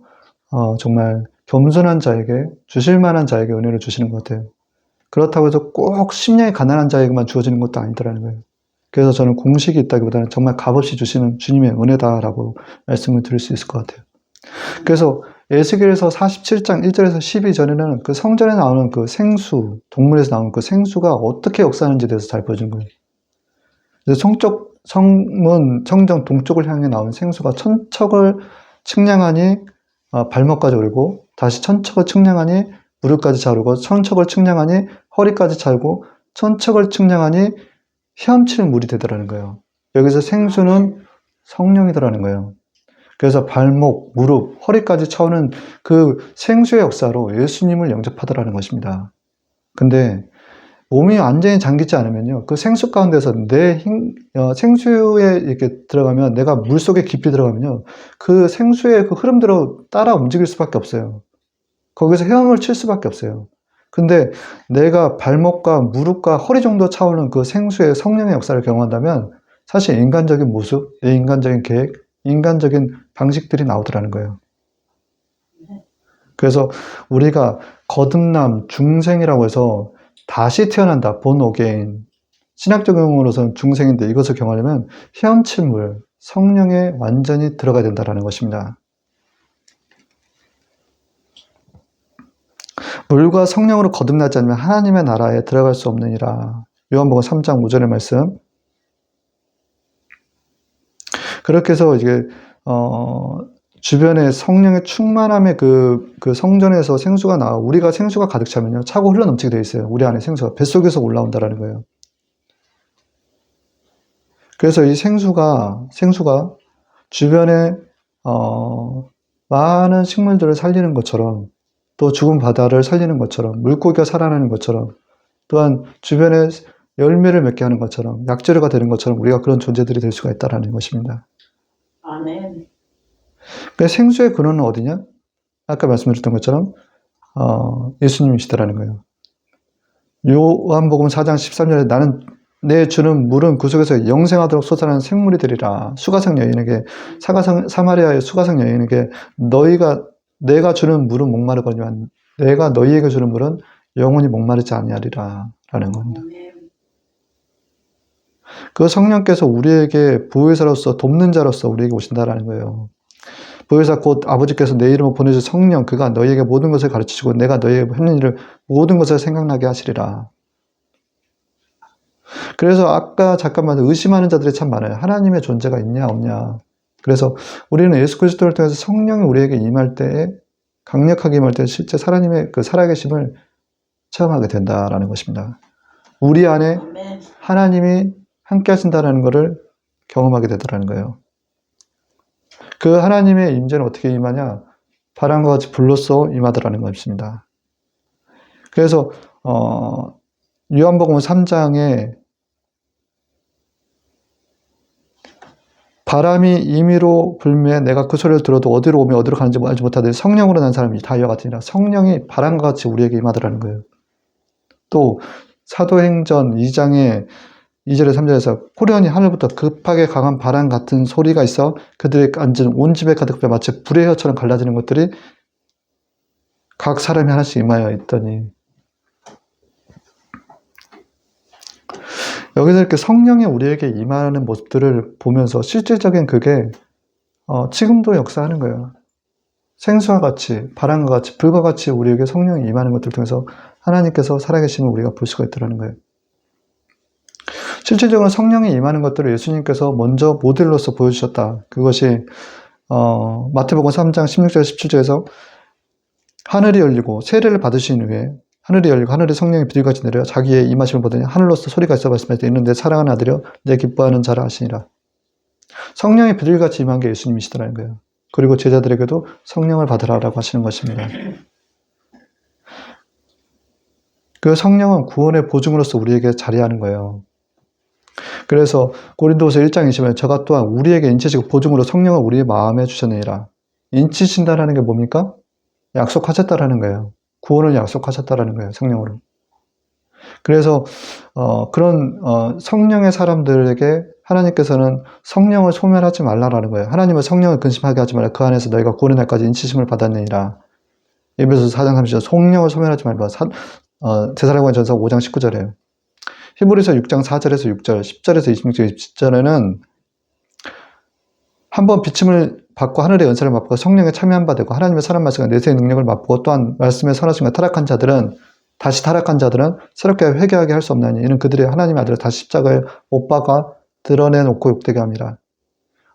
정말 겸손한 자에게, 주실 만한 자에게 은혜를 주시는 것 같아요. 그렇다고 해서 꼭 심령이 가난한 자에게만 주어지는 것도 아니더라는 거예요. 그래서 저는 공식이 있다기보다는 정말 값없이 주시는 주님의 은혜다라고 말씀을 드릴 수 있을 것 같아요. 그래서 에스겔에서 47장 1절에서 12절에는 그 성전에 나오는 그 생수, 동물에서 나오는 그 생수가 어떻게 역사하는지에 대해서 잘 보여준 거예요. 그래서 성문, 성전 동쪽을 향해 나오는 생수가 천척을 측량하니 발목까지 오르고 다시 천척을 측량하니 무릎까지 차오르고 천척을 측량하니 허리까지 차오르고 천척을 측량하니 헤엄치는 물이 되더라는 거예요. 여기서 생수는 성령이더라는 거예요. 그래서 발목, 무릎, 허리까지 차오는 그 생수의 역사로 예수님을 영접하더라는 것입니다. 근데 몸이 완전히 잠기지 않으면요, 그 생수 가운데서 생수에 이렇게 들어가면, 내가 물 속에 깊이 들어가면요, 그 생수의 그 흐름대로 따라 움직일 수밖에 없어요. 거기서 헤엄을 칠 수밖에 없어요. 근데 내가 발목과 무릎과 허리 정도 차오르는 그 생수의 성령의 역사를 경험한다면 사실 인간적인 모습, 인간적인 계획, 인간적인 방식들이 나오더라는 거예요. 그래서 우리가 거듭남, 중생이라고 해서 다시 태어난다, born again. 신학적 용어로서는 중생인데 이것을 경험하려면 헤엄칠 물, 성령에 완전히 들어가야 된다는 것입니다. 물과 성령으로 거듭나지 않으면 하나님의 나라에 들어갈 수 없느니라. 요한복음 3장 5절의 말씀. 그렇게 해서 이게 주변에 성령의 충만함의 그 성전에서 생수가 나와 우리가 생수가 가득 차면요 차고 흘러 넘치게 되어 있어요. 우리 안에 생수가 뱃속에서 올라온다라는 거예요. 그래서 이 생수가 주변에 많은 식물들을 살리는 것처럼 또 죽은 바다를 살리는 것처럼 물고기가 살아나는 것처럼 또한 주변에 열매를 맺게 하는 것처럼 약재료가 되는 것처럼 우리가 그런 존재들이 될 수가 있다는 것입니다. 아멘. 그 생수의 근원은 어디냐? 아까 말씀드렸던 것처럼 예수님이시다라는 거예요. 요한복음 4장 13절에 나는 내 주는 물은 그 속에서 영생하도록 솟아나는 생물이 되리라. 수가성 여인에게 사마리아의 수가성 여인에게 내가 주는 물은 목마르거니와 내가 너희에게 주는 물은 영원히 목마르지 아니하리라 라는 겁니다. 아멘. 그 성령께서 우리에게 보혜사로서 돕는 자로서 우리에게 오신다라는 거예요. 보혜사 곧 아버지께서 내 이름을 보내주신 성령 그가 너희에게 모든 것을 가르치시고 내가 너희에게 하는 일을 모든 것을 생각나게 하시리라. 그래서 아까 잠깐만 의심하는 자들이 참 많아요. 하나님의 존재가 있냐 없냐. 그래서 우리는 예수 그리스도를 통해서 성령이 우리에게 임할 때에 강력하게 임할 때 실제 하나님의 그 살아계심을 체험하게 된다라는 것입니다. 우리 안에 아멘. 하나님이 함께 하신다는 것을 경험하게 되더라는 거예요. 그 하나님의 임재는 어떻게 임하냐? 바람과 같이 불로써 임하더라는 것입니다. 그래서 요한복음 3장에 바람이 임의로 불매 내가 그 소리를 들어도 어디로 오며 어디로 가는지 알지 못하되 성령으로 난 사람이 다 이와 같으니라. 성령이 바람과 같이 우리에게 임하더라는 거예요. 또 사도행전 2장에 2절에 3절에서 호련히 하늘부터 급하게 강한 바람 같은 소리가 있어 그들이 앉은 온 집에 가득 배 마치 불의 혀처럼 갈라지는 것들이 각 사람이 하나씩 임하여 있더니 여기서 이렇게 성령이 우리에게 임하는 모습들을 보면서 실질적인 그게 지금도 역사하는 거예요. 생수와 같이 바람과 같이 불과 같이 우리에게 성령이 임하는 것들을 통해서 하나님께서 살아계심을 우리가 볼 수가 있다는 거예요. 실질적으로 성령이 임하는 것들을 예수님께서 먼저 모델로서 보여주셨다. 그것이 마태복음 3장 16절 17절에서 하늘이 열리고 세례를 받으신 후에 하늘이 열리고 하늘에 성령이 비둘기같이 내려 자기의 임하심을 보더니 하늘로서 소리가 있어 말씀하시되 이는 내 사랑하는 아들이여 내 기뻐하는 자라 하시니라. 성령이 비둘기같이 임한 게 예수님이시더라는 거예요. 그리고 제자들에게도 성령을 받으라라고 하시는 것입니다. 그 성령은 구원의 보증으로서 우리에게 자리하는 거예요. 그래서 고린도후서 1장 20절에 저가 또한 우리에게 인치시고 보증으로 성령을 우리의 마음에 주셨느니라. 인치신다라는 게 뭡니까? 약속하셨다라는 거예요. 구원을 약속하셨다라는 거예요. 성령으로. 그래서 그런 성령의 사람들에게 하나님께서는 성령을 소멸하지 말라라는 거예요. 하나님은 성령을 근심하게 하지 말라. 그 안에서 너희가 구원의 날까지 인치심을 받았느니라. 에베소서 4장 30절 성령을 소멸하지 말라. 데살로니가전서 5장 19절이에요. 히브리서 6장 4절에서 6절, 10절에서 26절, 27절에는 한번 비침을 받고 하늘의 은사를 맛보고 성령에 참여한 바 되고 하나님의 선한 말씀과 내세의 능력을 맛보고 또한 말씀의 선하심과 타락한 자들은 새롭게 회개하게 할 수 없나니 이는 그들의 하나님의 아들을 다시 십자가에 못 박아 드러내놓고 욕되게 함이라.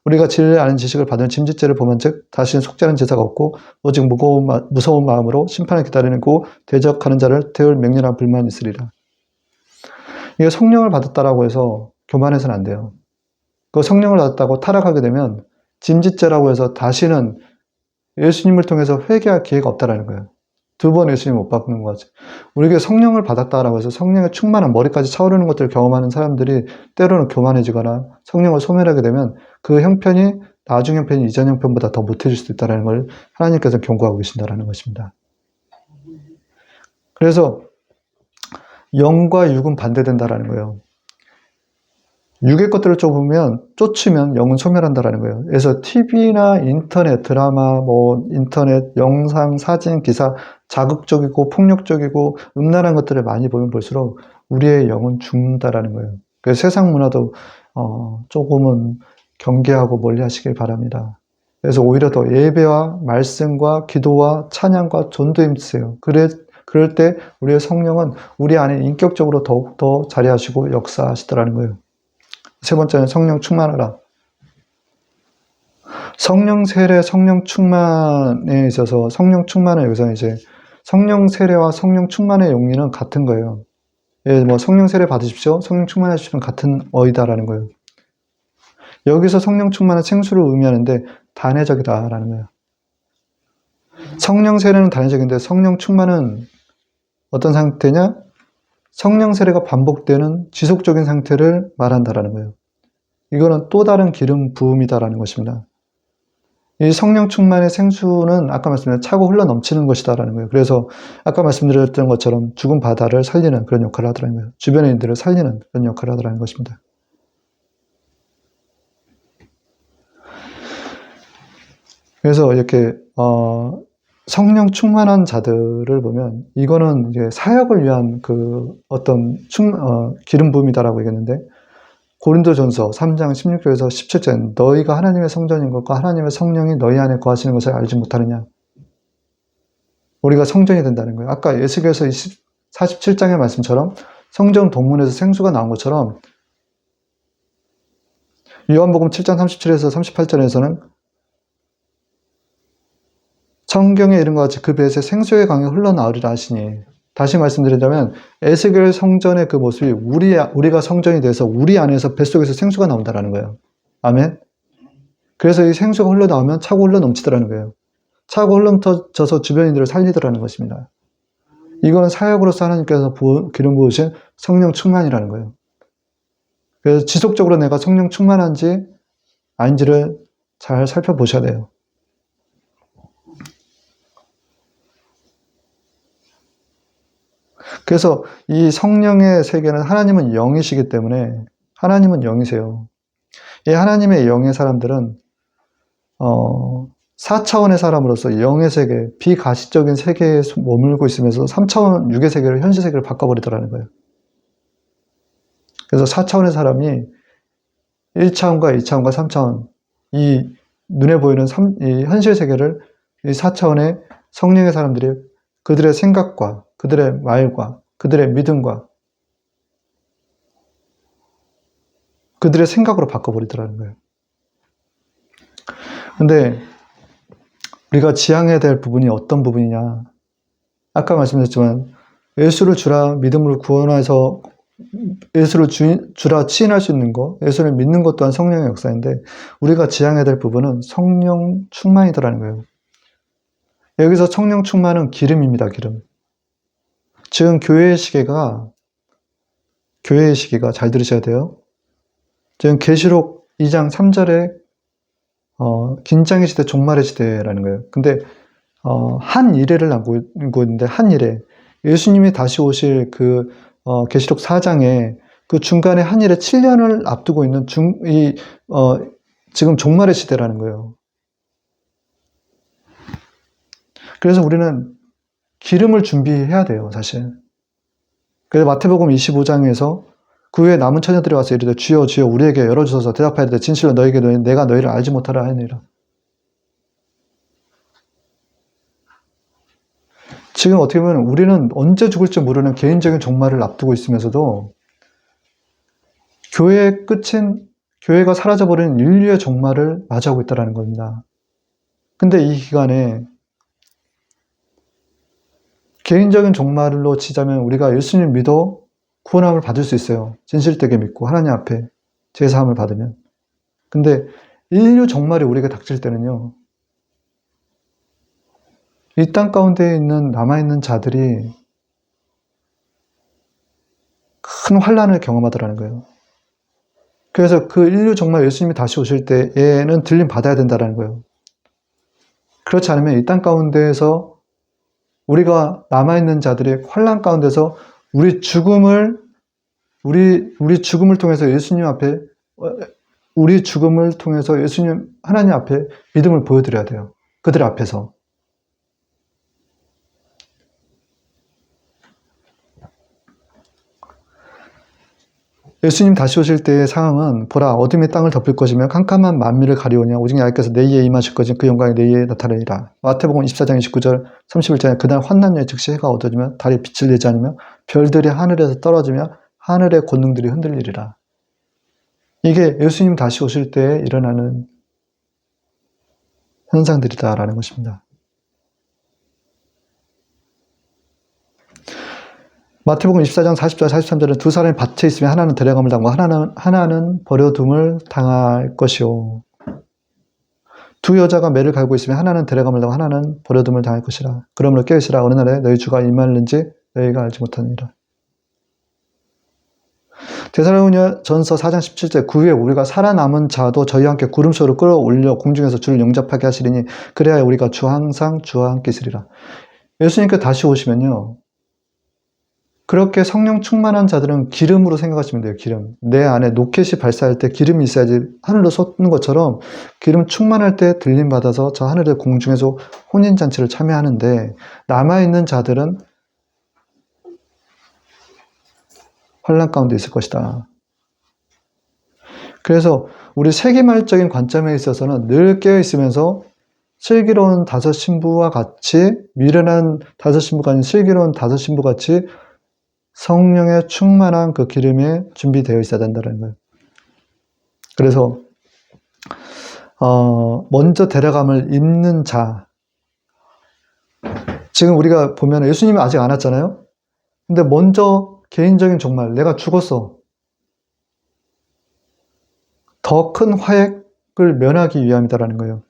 우리가 진리를 아는 지식을 받은 짐짓죄를 보면 즉 다시는 속죄하는 제사가 없고 오직 무서운 마음으로 심판을 기다리고 대적하는 자를 태울 맹렬한 불만이 있으리라. 이게 성령을 받았다라고 해서 교만해서는 안 돼요. 그 성령을 받았다고 타락하게 되면 짐짓죄라고 해서 다시는 예수님을 통해서 회개할 기회가 없다라는 거예요. 두 번 예수님 못 받는 거지. 우리에게 성령을 받았다라고 해서 성령의 충만한 머리까지 차오르는 것들을 경험하는 사람들이 때로는 교만해지거나 성령을 소멸하게 되면 그 형편이 나중 형편이 이전 형편보다 더 못해질 수도 있다는 걸 하나님께서 경고하고 계신다는 것입니다. 그래서 영과 육은 반대된다라는 거예요. 육의 것들을 쫓으면 영은 소멸한다라는 거예요. 그래서 TV나 인터넷, 드라마, 인터넷, 영상, 사진, 기사, 자극적이고 폭력적이고 음란한 것들을 많이 보면 볼수록 우리의 영은 죽는다라는 거예요. 그래서 세상 문화도 조금은 경계하고 멀리 하시길 바랍니다. 그래서 오히려 더 예배와 말씀과 기도와 찬양과 전도에 힘쓰세요. 그럴 때 우리의 성령은 우리 안에 인격적으로 더욱더 자리하시고 역사하시더라는 거예요. 세 번째는 성령 충만하라. 성령 세례, 성령 충만에 있어서 성령 충만은 여기서 이제 성령 세례와 성령 충만의 용리는 같은 거예요. 예, 뭐 성령 세례 받으십시오. 성령 충만해 주시면 같은 어이다라는 거예요. 여기서 성령 충만은 생수를 의미하는데 단회적이다라는 거예요. 성령 세례는 단회적인데 성령 충만은 어떤 상태냐? 성령 세례가 반복되는 지속적인 상태를 말한다라는 거예요. 이거는 또 다른 기름 부음이다라는 것입니다. 이 성령 충만의 생수는 아까 말씀드린 차고 흘러 넘치는 것이다라는 거예요. 그래서 아까 말씀드렸던 것처럼 죽은 바다를 살리는 그런 역할을 하더라는 거예요. 주변의 인들을 살리는 그런 역할을 하더라는 것입니다. 그래서 이렇게 성령 충만한 자들을 보면 이거는 이제 사역을 위한 그 어떤 기름 부음이다라고 얘기했는데 고린도전서 3장 16절에서 17절 너희가 하나님의 성전인 것과 하나님의 성령이 너희 안에 거하시는 것을 알지 못하느냐. 우리가 성전이 된다는 거예요. 아까 에스겔서 47장의 말씀처럼 성전 동문에서 생수가 나온 것처럼 요한복음 7장 37에서 38절에서는 성경에 이른 것 같이 그 배에서 생수의 강이 흘러나오리라 하시니 다시 말씀드리자면 에스겔 성전의 그 모습이 우리가 성전이 돼서 우리 안에서 뱃속에서 생수가 나온다는 거예요. 아멘. 그래서 이 생수가 흘러나오면 차고 흘러 넘치더라는 거예요. 차고 흘러 넘쳐서 주변인들을 살리더라는 것입니다. 이건 사역으로서 하나님께서 기름 부으신 성령 충만이라는 거예요. 그래서 지속적으로 내가 성령 충만한지 아닌지를 잘 살펴보셔야 돼요. 그래서 이 성령의 세계는 하나님은 영이시기 때문에 하나님은 영이세요. 이 하나님의 영의 사람들은 4차원의 사람으로서 영의 세계, 비가시적인 세계에 머물고 있으면서 3차원 육의 세계를 현실 세계를 바꿔버리더라는 거예요. 그래서 4차원의 사람이 1차원과 2차원과 3차원 이 눈에 보이는 이 현실 세계를 이 4차원의 성령의 사람들이 그들의 생각과 그들의 말과 그들의 믿음과 그들의 생각으로 바꿔버리더라는 거예요. 근데 우리가 지향해야 될 부분이 어떤 부분이냐? 아까 말씀드렸지만 예수를 주라 믿음으로 구원해서 예수를 주라 치인할 수 있는 것, 예수를 믿는 것 또한 성령의 역사인데 우리가 지향해야 될 부분은 성령 충만이더라는 거예요. 여기서 성령 충만은 기름입니다. 기름. 지금 교회의 시기가 잘 들으셔야 돼요. 지금 계시록 2장 3절에 긴장의 시대, 종말의 시대라는 거예요. 근데 한 이래를 남고 있는데 한 이래 예수님이 다시 오실 그 계시록 4장에 그 중간에 한 일에 7년을 앞두고 있는 지금 종말의 시대라는 거예요. 그래서 우리는 기름을 준비해야 돼요, 사실. 그래서 마태복음 25장에서 그 후에 남은 처녀들이 와서 이르되 주여 주여 우리에게 열어주소서 대답하여 이르되 진실로 너에게 내가 너희를 알지 못하라 하니라. 지금 어떻게 보면 우리는 언제 죽을지 모르는 개인적인 종말을 앞두고 있으면서도 교회의 끝인 교회가 사라져버리는 인류의 종말을 맞이하고 있다는 겁니다. 근데 이 기간에 개인적인 종말로 치자면 우리가 예수님 믿어 구원함을 받을 수 있어요. 진실되게 믿고 하나님 앞에 제사함을 받으면. 근데 인류 종말이 우리에게 닥칠 때는요. 이 땅 가운데 남아있는 자들이 큰 환난을 경험하더라는 거예요. 그래서 그 인류 종말 예수님이 다시 오실 때에는 들림 받아야 된다는 거예요. 그렇지 않으면 이 땅 가운데에서 우리가 남아있는 자들이 환난 가운데서 우리 죽음을 통해서 예수님 앞에 우리 죽음을 통해서 예수님 하나님 앞에 믿음을 보여드려야 돼요. 그들 앞에서. 예수님 다시 오실 때의 상황은 보라 어둠이 땅을 덮을 것이며 캄캄한 만미를 가리우냐 오직 야훼께서 내 이에 임하실 것이니 그 영광이 내 이에 나타나리라. 마태복음 24장 29절 30절에 그날 환난년에 즉시 해가 어두워지며 달이 빛을 내지 않으며 별들이 하늘에서 떨어지며 하늘의 권능들이 흔들리리라. 이게 예수님 다시 오실 때에 일어나는 현상들이다라는 것입니다. 마태복음 24장 40절 43절은 두 사람이 밭에 있으면 하나는 데려감을 당하고 하나는 버려둠을 당할 것이요. 두 여자가 매를 갈고 있으면 하나는 데려감을 당하고 하나는 버려둠을 당할 것이라. 그러므로 깨으시라. 어느 날에 너희 주가 임하는지 너희가 알지 못하느니라. 데살로니가 전서 4장 17절 그 후에 우리가 살아남은 자도 저희와 함께 구름소로 끌어올려 공중에서 주를 영접하게 하시리니 그래야 우리가 항상 주와 함께 있으리라. 예수님께 다시 오시면요. 그렇게 성령 충만한 자들은 기름으로 생각하시면 돼요. 기름. 내 안에 로켓이 발사할 때 기름이 있어야지 하늘로 솟는 것처럼 기름 충만할 때 들림 받아서 저 하늘의 공중에서 혼인잔치를 참여하는데 남아있는 자들은 환난 가운데 있을 것이다. 그래서 우리 세계말적인 관점에 있어서는 늘 깨어있으면서 슬기로운 다섯 신부와 같이 미련한 다섯 신부가 아닌 슬기로운 다섯 신부같이 성령의 충만한 그 기름이 준비되어 있어야 된다는 거예요. 그래서 먼저 데려감을 입는 자. 지금 우리가 보면 예수님이 아직 안 왔잖아요. 근데 먼저 개인적인 종말, 내가 죽었어. 더 큰 화액을 면하기 위함이다라는 거예요.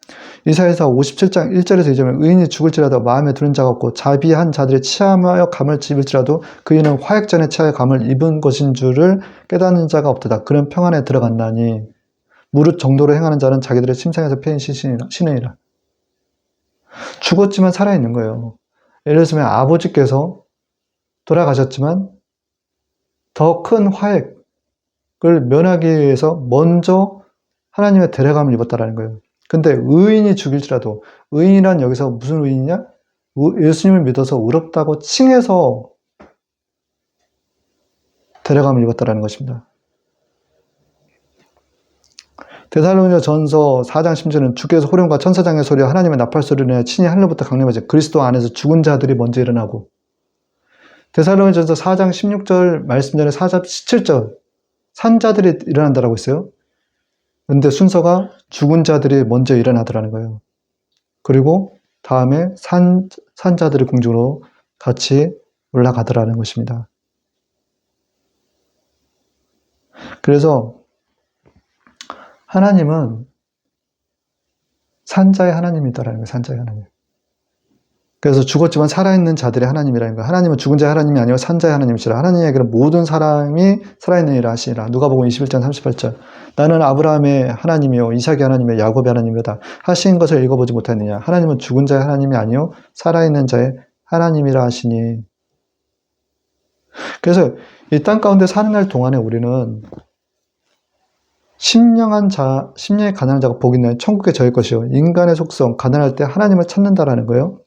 이사야서 57장 1절에서 2절에 의인이 죽을지라도 마음에 드는 자가 없고 자비한 자들이 취하여 감을 입을지라도 그이는 화액 전에 취하여 감을 입은 것인 줄을 깨닫는 자가 없도다. 그런 평안에 들어간다니 무릇 정도로 행하는 자는 자기들의 심상에서 패인 신이니라. 죽었지만 살아있는 거예요. 예를 들면 아버지께서 돌아가셨지만 더 큰 화액을 면하기 위해서 먼저 하나님의 데려감을 입었다라는 거예요. 근데 의인이 죽일지라도 의인이란 여기서 무슨 의인이냐? 예수님을 믿어서 의롭다고 칭해서 데려감을 입었다라는 것입니다. 데살로니가 전서 4장 10절은 주께서 호령과 천사장의 소리와 하나님의 나팔 소리를 내어 친히 하늘부터 강림하지 그리스도 안에서 죽은 자들이 먼저 일어나고 데살로니가 전서 4장 16절 말씀 전에 4장 17절 산자들이 일어난다라고 했어요. 근데 순서가 죽은 자들이 먼저 일어나더라는 거예요. 그리고 다음에 산자들이 공중으로 같이 올라가더라는 것입니다. 그래서 하나님은 산자의 하나님이다라는 거예요. 산자의 하나님. 그래서 죽었지만 살아있는 자들의 하나님이라는 거예요. 하나님은 죽은 자의 하나님이 아니고 산자의 하나님이시라. 하나님에게는 모든 사람이 살아있느니라 하시니라. 누가복음 21장 38절. 나는 아브라함의 하나님이요 이삭의 하나님이요 야곱의 하나님이로다 하신 것을 읽어보지 못했느냐. 하나님은 죽은 자의 하나님이 아니요 살아있는 자의 하나님이라 하시니. 그래서 이 땅 가운데 사는 날 동안에 우리는 심령이 가난한 자가 복이 있나요? 천국에 저일 것이요. 인간의 속성, 가난할 때 하나님을 찾는다라는 거예요.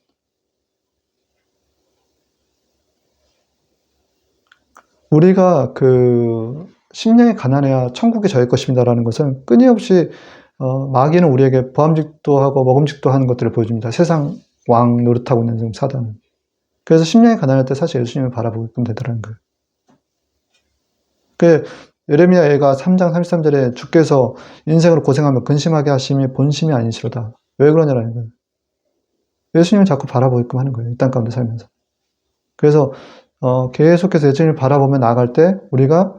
우리가 심령이 가난해야 천국에 저일 것입니다라는 것은 끊임없이 마귀는 우리에게 보암직도 하고 먹음직도 하는 것들을 보여줍니다. 세상 왕 노릇하고 있는 사단은. 그래서 심령이 가난할 때 사실 예수님을 바라보게끔 되더라는 거예요. 예레미야 애가 3장 33절에 주께서 인생으로 고생하며 근심하게 하심이 본심이 아니시로다. 왜 그러냐라는 거예요. 예수님을 자꾸 바라보게끔 하는 거예요. 이 땅 가운데 살면서. 그래서 계속해서 예수님을 바라보며 나아갈 때 우리가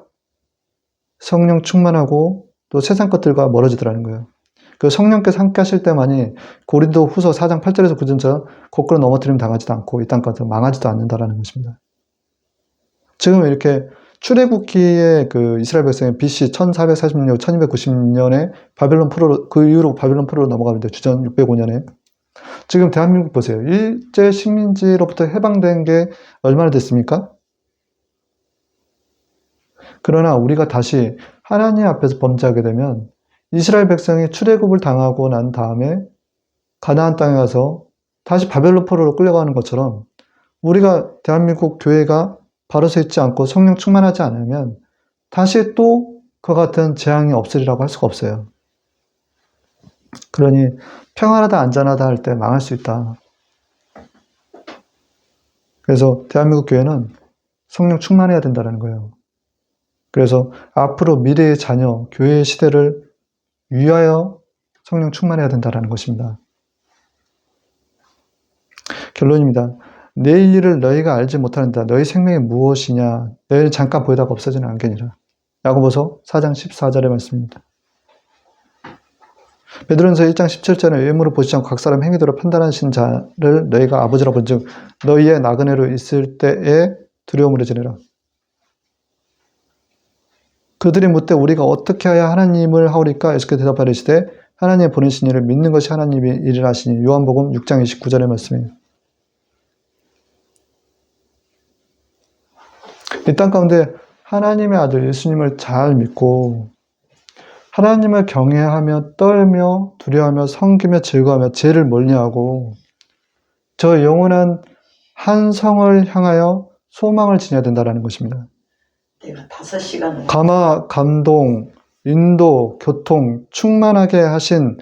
성령 충만하고 또 세상 것들과 멀어지더라는 거예요. 그 성령께서 함께 하실 때만이 고린도 후서 4장 8절에서 9절처럼 거꾸로 넘어뜨림 당하지도 않고 이 땅 가운데 망하지도 않는다라는 것입니다. 지금 이렇게 출애굽기에 이스라엘 백성이 BC 1446년, 1290년에 바벨론 포로로, 그 이후로 바벨론 포로로 넘어가는데 주전 605년에 지금 대한민국 보세요. 일제 식민지로부터 해방된 게 얼마나 됐습니까? 그러나 우리가 다시 하나님 앞에서 범죄하게 되면 이스라엘 백성이 출애굽을 당하고 난 다음에 가나안 땅에 가서 다시 바벨론 포로로 끌려가는 것처럼 우리가 대한민국 교회가 바로 서 있지 않고 성령 충만하지 않으면 다시 또 그와 같은 재앙이 없으리라고 할 수가 없어요. 그러니 평안하다 안전하다 할 때 망할 수 있다. 그래서 대한민국 교회는 성령 충만해야 된다는 거예요. 그래서 앞으로 미래의 자녀, 교회의 시대를 위하여 성령 충만해야 된다는 것입니다. 결론입니다. 내일 일을 너희가 알지 못하는다. 너희 생명이 무엇이냐. 내일 잠깐 보이다가 없어지는 안개니라. 야고보서 4장 14절의 말씀입니다. 베드로전서 1장 17절에 외모로 보시지 않고 각 사람 행위대로 판단하신 자를 너희가 아버지라 본즉 너희의 나그네로 있을 때에 두려움으로 지내라. 그들이 묻되 우리가 어떻게 하여 하나님을 하오리까? 예수께서 대답하시되 하나님의 보내신 이를 믿는 것이 하나님의 일이라 하시니. 요한복음 6장 29절의 말씀이에요. 이 땅 가운데 하나님의 아들 예수님을 잘 믿고 하나님을 경외하며 떨며 두려워하며 섬기며 즐거워하며 죄를 멀리하고 저 영원한 한 성을 향하여 소망을 지녀야 된다는 것입니다. 내가 5시간을 감화, 감동, 인도, 교통, 충만하게 하신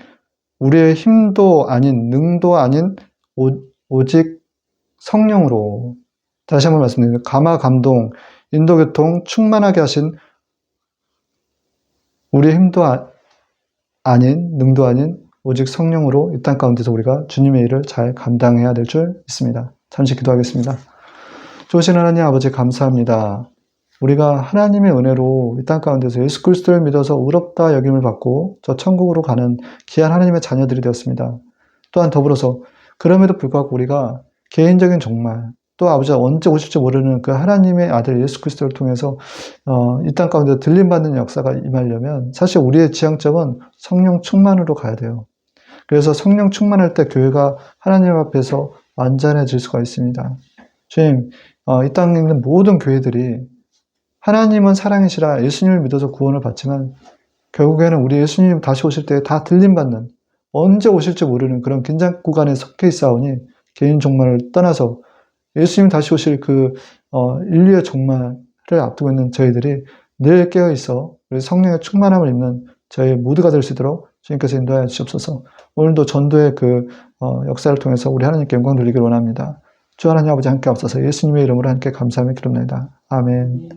우리의 힘도 아닌 능도 아닌 오직 성령으로 다시 한번 말씀드립니다. 감화, 감동, 인도, 교통, 충만하게 하신 우리의 힘도 아닌 능도 아닌 오직 성령으로 이 땅 가운데서 우리가 주님의 일을 잘 감당해야 될 줄 믿습니다. 잠시 기도하겠습니다. 좋으신 하나님 아버지 감사합니다. 우리가 하나님의 은혜로 이 땅 가운데서 예수 그리스도를 믿어서 의롭다 여김을 받고 저 천국으로 가는 귀한 하나님의 자녀들이 되었습니다. 또한 더불어서 그럼에도 불구하고 우리가 개인적인 종말 또 아버지가 언제 오실지 모르는 그 하나님의 아들 예수 그리스도를 통해서 이 땅 가운데 들림받는 역사가 임하려면 사실 우리의 지향점은 성령 충만으로 가야 돼요. 그래서 성령 충만할 때 교회가 하나님 앞에서 완전해질 수가 있습니다. 주님, 이 땅에 있는 모든 교회들이 하나님은 사랑이시라 예수님을 믿어서 구원을 받지만 결국에는 우리 예수님 다시 오실 때 다 들림받는 언제 오실지 모르는 그런 긴장 구간에 속해 있사오니 개인 종말을 떠나서 예수님 다시 오실 그 인류의 종말을 앞두고 있는 저희들이 늘 깨어있어 우리 성령의 충만함을 입는 저희 모두가 될 수 있도록 주님께서 인도하여 주시옵소서. 오늘도 전도의 그 역사를 통해서 우리 하나님께 영광 돌리기를 원합니다. 주 하나님 아버지 함께 앞서서 예수님의 이름으로 함께 감사하며 기도합니다. 아멘.